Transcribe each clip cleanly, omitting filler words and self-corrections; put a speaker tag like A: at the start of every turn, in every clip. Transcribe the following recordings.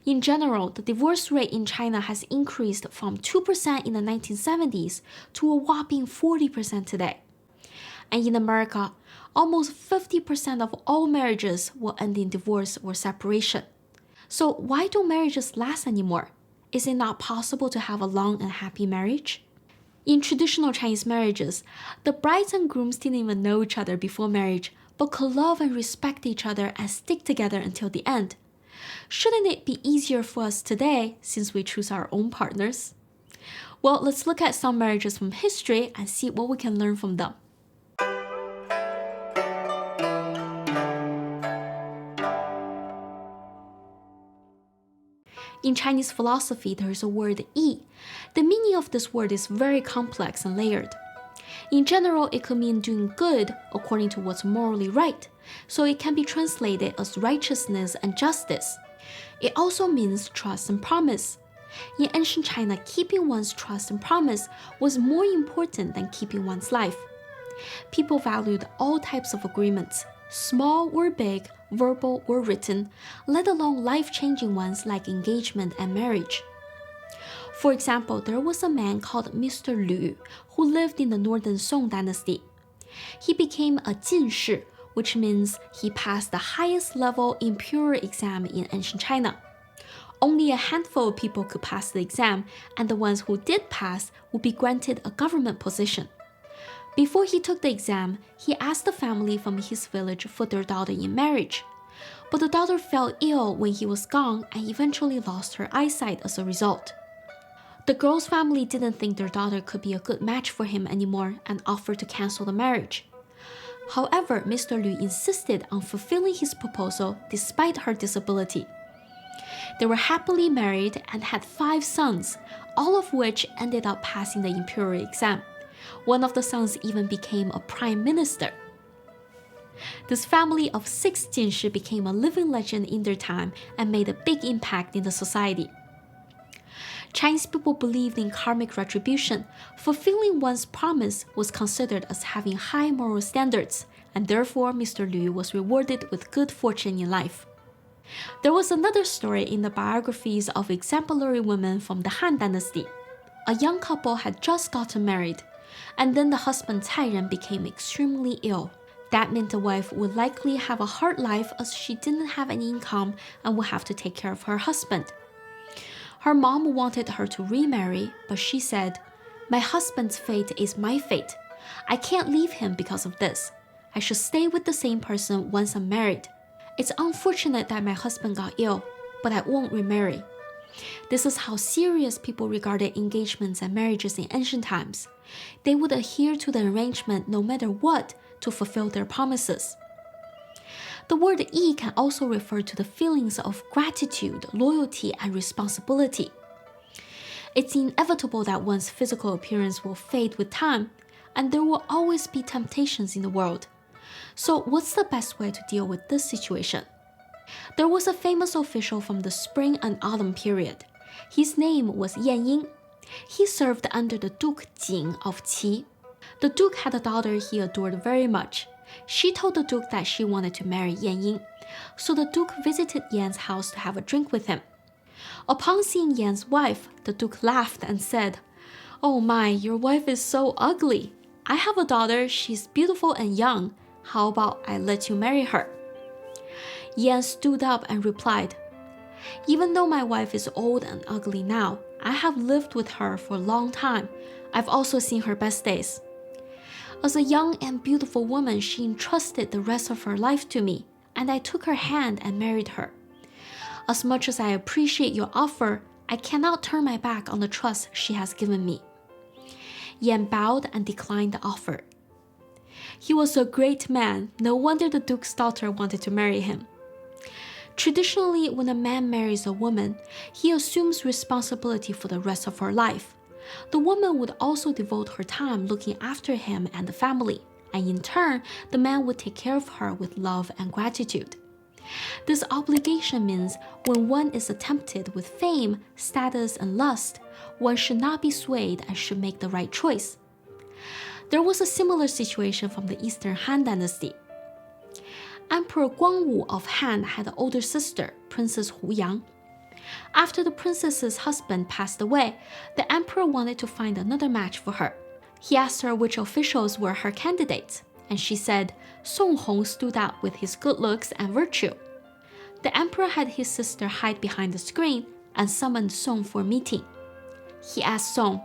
A: In general, the divorce rate in China has increased from 2% in the 1970s to a whopping 40% today. And in America, almost 50% of all marriages will end in divorce or separation. So why don't marriages last anymore? Is it not possible to have a long and happy marriage? In traditional Chinese marriages, the brides and grooms didn't even know each other before marriage, but could love and respect each other and stick together until the end. Shouldn't it be easier for us today since we choose our own partners? Well, let's look at some marriages from history and see what we can learn from them. In Chinese philosophy, there is a word yi. The meaning of this word is very complex and layered. In general, it could mean doing good according to what's morally right, so it can be translated as righteousness and justice. It also means trust and promise. In ancient China, keeping one's trust and promise was more important than keeping one's life. People valued all types of agreements, small or big, verbal or written, let alone life-changing ones like engagement and marriage. For example, there was a man called Mr. Lü who lived in the northern Song dynasty. He became a jinshi, which means he passed the highest level imperial exam in ancient China. Only a handful of people could pass the exam, and the ones who did pass would be granted a government position. Before he took the exam, he asked the family from his village for their daughter in marriage. But the daughter fell ill when he was gone and eventually lost her eyesight as a result. The girl's family didn't think their daughter could be a good match for him anymore and offered to cancel the marriage. However, Mr. Lü insisted on fulfilling his proposal despite her disability. They were happily married and had 5 sons, all of which ended up passing the imperial exam. One of the sons even became a prime minister. This family of 6 jinshi became a living legend in their time and made a big impact in the society. Chinese people believed in karmic retribution. Fulfilling one's promise was considered as having high moral standards, and therefore Mr. Lü was rewarded with good fortune in life. There was another story in the biographies of exemplary women from the Han dynasty. A young couple had just gotten married, and then the husband Cai Ren became extremely ill. That meant the wife would likely have a hard life as she didn't have any income and would have to take care of her husband. Her mom wanted her to remarry, but she said, "My husband's fate is my fate. I can't leave him because of this. I should stay with the same person once I'm married. It's unfortunate that my husband got ill, but I won't remarry." This is how serious people regarded engagements and marriages in ancient times. They would adhere to the arrangement no matter what to fulfill their promises. The word yi can also refer to the feelings of gratitude, loyalty, and responsibility. It's inevitable that one's physical appearance will fade with time, and there will always be temptations in the world. So what's the best way to deal with this situation? There was a famous official from the spring and autumn period. His name was Yan Ying. He served under the Duke Jing of Qi. The Duke had a daughter he adored very much. She told the Duke that she wanted to marry Yan Ying, so the Duke visited Yan's house to have a drink with him. Upon seeing Yan's wife, the Duke laughed and said, "Oh my, your wife is so ugly. I have a daughter, she's beautiful and young. How about I let you marry her?" Yan stood up and replied, "Even though my wife is old and ugly now, I have lived with her for a long time. I've also seen her best days. As a young and beautiful woman, she entrusted the rest of her life to me, and I took her hand and married her. As much as I appreciate your offer, I cannot turn my back on the trust she has given me." Yan bowed and declined the offer. He was a great man. No wonder the Duke's daughter wanted to marry him. Traditionally, when a man marries a woman, he assumes responsibility for the rest of her life. The woman would also devote her time looking after him and the family, and in turn, the man would take care of her with love and gratitude. This obligation means when one is tempted with fame, status, and lust, one should not be swayed and should make the right choice. There was a similar situation from the Eastern Han dynasty. Emperor Guangwu of Han had an older sister, Princess Hu Yang. After the princess's husband passed away, the emperor wanted to find another match for her. He asked her which officials were her candidates, and she said Song Hong stood out with his good looks and virtue. The emperor had his sister hide behind the screen and summoned Song for a meeting. He asked Song,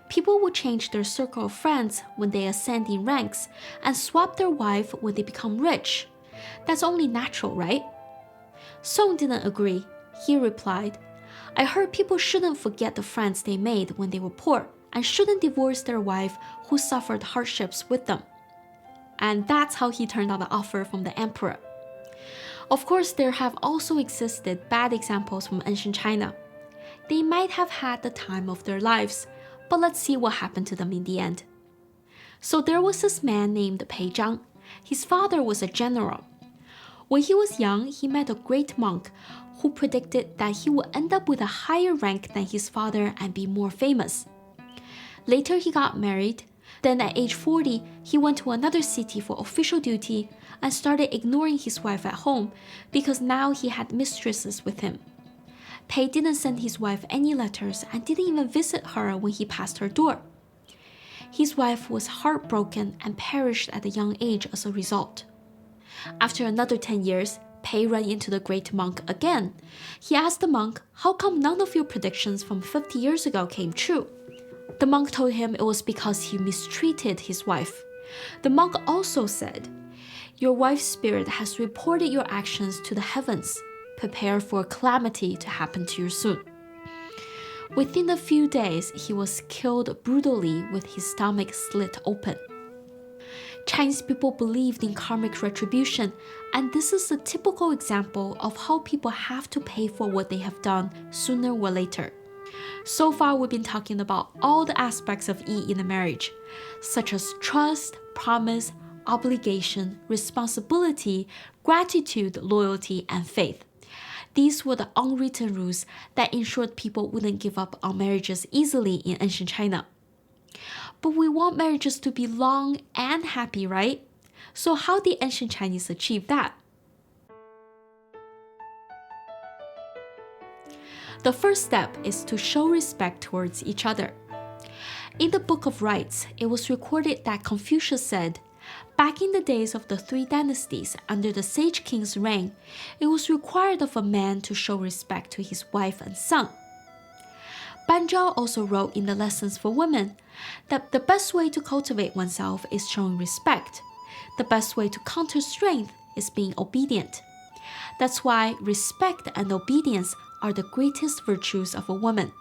A: "People will change their circle of friends when they ascend in ranks and swap their wife when they become rich. That's only natural, right?" Song didn't agree. He replied, "I heard people shouldn't forget the friends they made when they were poor and shouldn't divorce their wife who suffered hardships with them." And that's how he turned down the offer from the emperor. Of course, there have also existed bad examples from ancient China. They might have had the time of their lives, but let's see what happened to them in the end. So there was this man named Pei Zhang. His father was a general. When he was young, he met a great monk who predicted that he would end up with a higher rank than his father and be more famous. Later, he got married. Then at age 40, he went to another city for official duty and started ignoring his wife at home because now he had mistresses with him. Pei didn't send his wife any letters and didn't even visit her when he passed her door. His wife was heartbroken and perished at a young age as a result. After another 10 years, Pei ran into the great monk again. He asked the monk, "How come none of your predictions from 50 years ago came true?" The monk told him it was because he mistreated his wife. The monk also said, "Your wife's spirit has reported your actions to the heavens. Prepare for a calamity to happen to you soon." Within a few days, he was killed brutally with his stomach slit open. Chinese people believed in karmic retribution, and this is a typical example of how people have to pay for what they have done sooner or later. So far, we've been talking about all the aspects of Yi in a marriage, such as trust, promise, obligation, responsibility, gratitude, loyalty, and faith. These were the unwritten rules that ensured people wouldn't give up on marriages easily in ancient China. But we want marriages to be long and happy, right? So how did ancient Chinese achieve that? The first step is to show respect towards each other. In the Book of Rites, it was recorded that Confucius said, "Back in the days of the 3 dynasties under the sage king's reign, it was required of a man to show respect to his wife and son." Ban Zhao also wrote in the Lessons for Women that the best way to cultivate oneself is showing respect. The best way to counter strength is being obedient. That's why respect and obedience are the greatest virtues of a woman.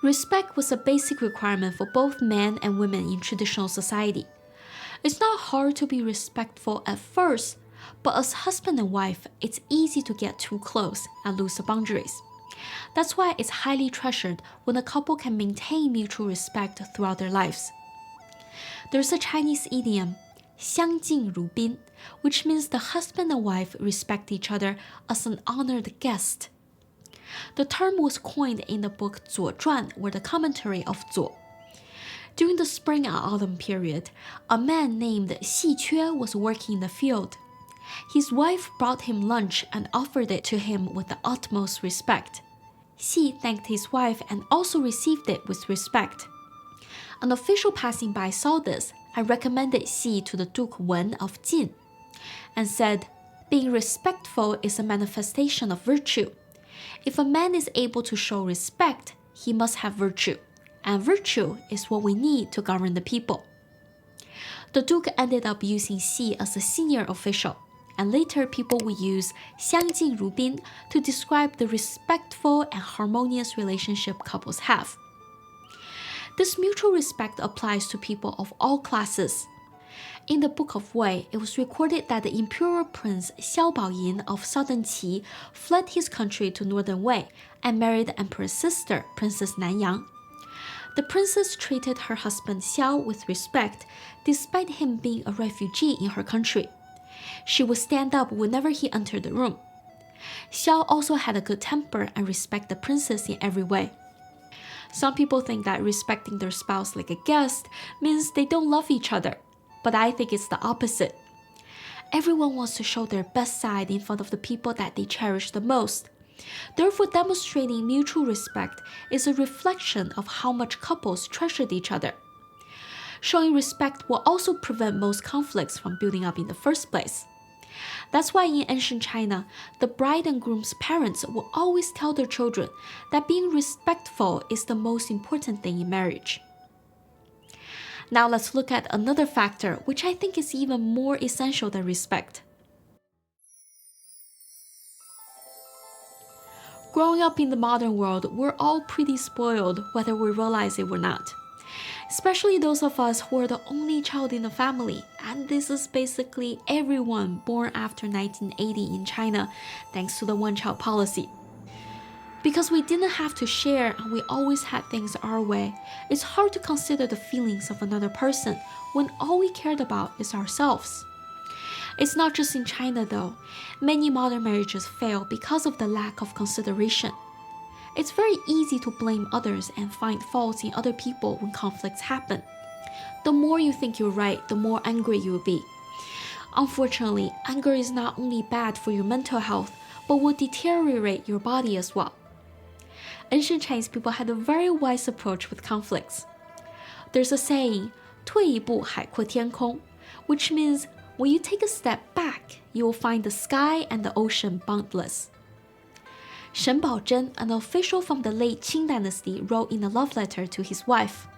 A: Respect was a basic requirement for both men and women in traditional society. It's not hard to be respectful at first, but as husband and wife, it's easy to get too close and lose the boundaries. That's why it's highly treasured when a couple can maintain mutual respect throughout their lives. There's a Chinese idiom, 相敬如宾, which means the husband and wife respect each other as an honored guest. The term was coined in the book 左传, or the commentary of 左. During the spring and autumn period, a man named Xi Que was working in the field. His wife brought him lunch and offered it to him with the utmost respect. Xi thanked his wife and also received it with respect. An official passing by saw this and recommended Xi to the Duke Wen of Jin, and said, "Being respectful is a manifestation of virtue. If a man is able to show respect, he must have virtue, and virtue is what we need to govern the people." The Duke ended up using Xi as a senior official, and later people would use 相敬如宾 to describe the respectful and harmonious relationship couples have. This mutual respect applies to people of all classes. In the Book of Wei, it was recorded that the imperial prince Xiao Baoyin of southern Qi fled his country to northern Wei and married the emperor's sister, Princess Nanyang. The princess treated her husband Xiao with respect, despite him being a refugee in her country. She would stand up whenever he entered the room. Xiao also had a good temper and respected the princess in every way. Some people think that respecting their spouse like a guest means they don't love each other, but I think it's the opposite. Everyone wants to show their best side in front of the people that they cherish the most. Therefore, demonstrating mutual respect is a reflection of how much couples treasured each other. Showing respect will also prevent most conflicts from building up in the first place. That's why in ancient China, the bride and groom's parents will always tell their children that being respectful is the most important thing in marriage. Now let's look at another factor which I think is even more essential than respect. Growing up in the modern world, we're all pretty spoiled whether we realize it or not. Especially those of us who are the only child in the family, and this is basically everyone born after 1980 in China, thanks to the one-child policy. Because we didn't have to share and we always had things our way, it's hard to consider the feelings of another person when all we cared about is ourselves. It's not just in China though. Many modern marriages fail because of the lack of consideration. It's very easy to blame others and find faults in other people when conflicts happen. The more you think you're right, the more angry you will be. Unfortunately, anger is not only bad for your mental health, but will deteriorate your body as well. Ancient Chinese people had a very wise approach with conflicts. There's a saying, 退一步海阔天空, which means when you take a step back, you will find the sky and the ocean boundless. Shen Baozhen, an official from the late Qing dynasty, wrote in a love letter to his wife,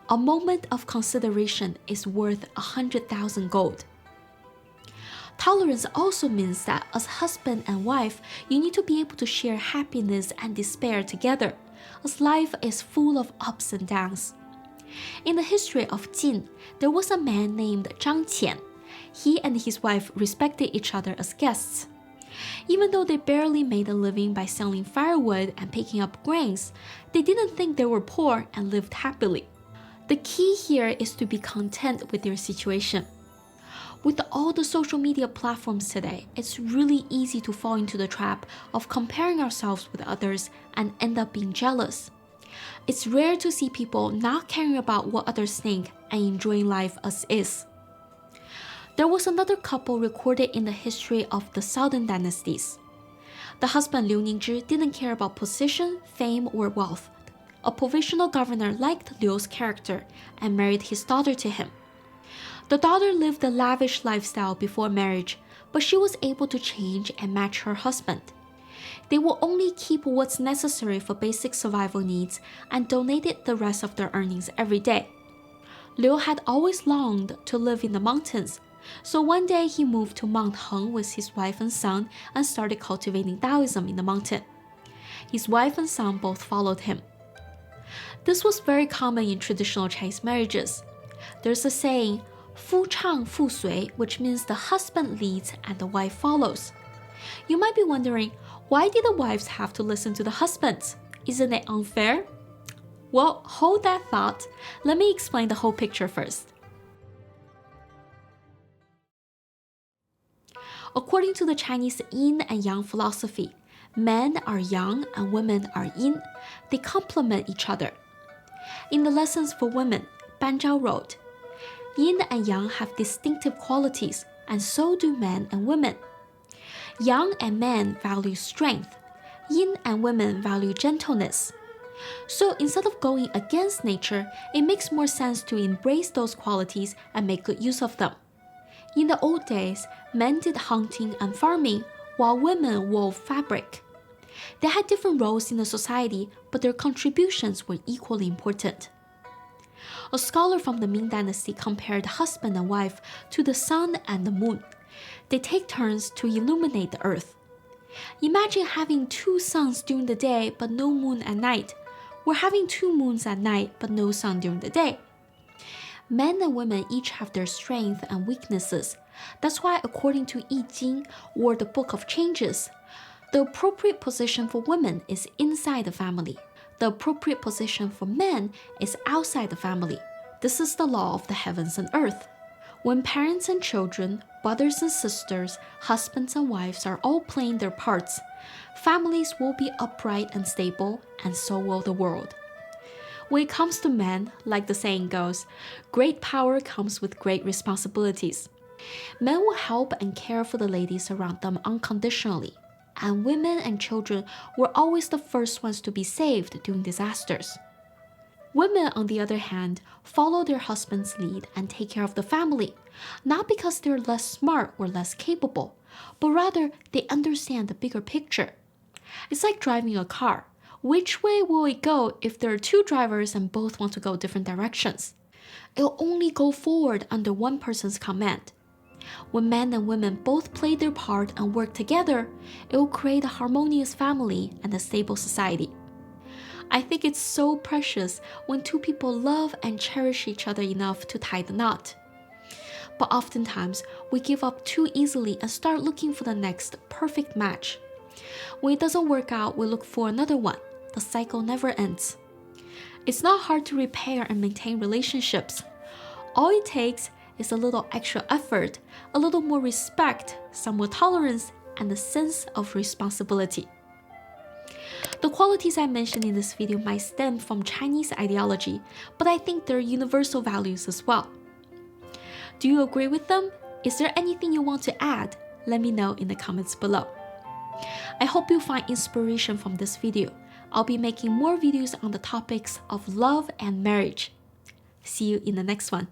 A: "A moment of consideration is worth 100,000 gold." Tolerance also means that as husband and wife, you need to be able to share happiness and despair together, as life is full of ups and downs. In the history of Jin, there was a man named Zhang Qian. He and his wife respected each other as guests. Even though they barely made a living by selling firewood and picking up grains, they didn't think they were poor and lived happily. The key here is to be content with your situation. With all the social media platforms today, it's really easy to fall into the trap of comparing ourselves with others and end up being jealous. It's rare to see people not caring about what others think and enjoying life as is. There was another couple recorded in the history of the southern dynasties. The husband Liu Ningzhi didn't care about position, fame, or wealth. A provisional governor liked Liu's character and married his daughter to him. The daughter lived a lavish lifestyle before marriage, but she was able to change and match her husband. They will only keep what's necessary for basic survival needs and donated the rest of their earnings every day. Liu had always longed to live in the mountains, so one day he moved to Mount Heng with his wife and son and started cultivating Taoism in the mountain. His wife and son both followed him. This was very common in traditional Chinese marriages. There's a saying, 夫唱妇随, which means the husband leads and the wife follows. You might be wondering, why did the wives have to listen to the husbands? Isn't it unfair? Well, hold that thought. Let me explain the whole picture first. According to the Chinese yin and yang philosophy, men are yang and women are yin. They complement each other. In the Lessons for Women, Ban Zhao wrote, "Yin and yang have distinctive qualities, and so do men and women. Yang and men value strength. Yin and women value gentleness. So instead of going against nature, it makes more sense to embrace those qualities and make good use of them. In the old days, men did hunting and farming, while women wove fabric. They had different roles in the society, but their contributions were equally important." A scholar from the Ming Dynasty compared husband and wife to the sun and the moon. They take turns to illuminate the earth. Imagine having two suns during the day but no moon at night, or having two moons at night but no sun during the day. Men and women each have their strengths and weaknesses. That's why, according to I Ching, or the Book of Changes, the appropriate position for women is inside the family. The appropriate position for men is outside the family. This is the law of the heavens and earth. When parents and children, brothers and sisters, husbands and wives are all playing their parts, families will be upright and stable, and so will the world. When it comes to men, like the saying goes, great power comes with great responsibilities. Men will help and care for the ladies around them unconditionally. and women and children were always the first ones to be saved during disasters. Women, on the other hand, follow their husband's lead and take care of the family, not because they're less smart or less capable, but rather they understand the bigger picture. It's like driving a car. Which way will it go if there are two drivers and both want to go different directions? It'll only go forward under one person's command. When men and women both play their part and work together, it will create a harmonious family and a stable society. I think it's so precious when two people love and cherish each other enough to tie the knot. But oftentimes, we give up too easily and start looking for the next perfect match. When it doesn't work out, we look for another one. The cycle never ends. It's not hard to repair and maintain relationships. All it takes is a little extra effort, a little more respect, some more tolerance, and a sense of responsibility. The qualities I mentioned in this video might stem from Chinese ideology, but I think they're universal values as well. Do you agree with them? Is there anything you want to add? Let me know in the comments below. I hope you find inspiration from this video. I'll be making more videos on the topics of love and marriage. See you in the next one.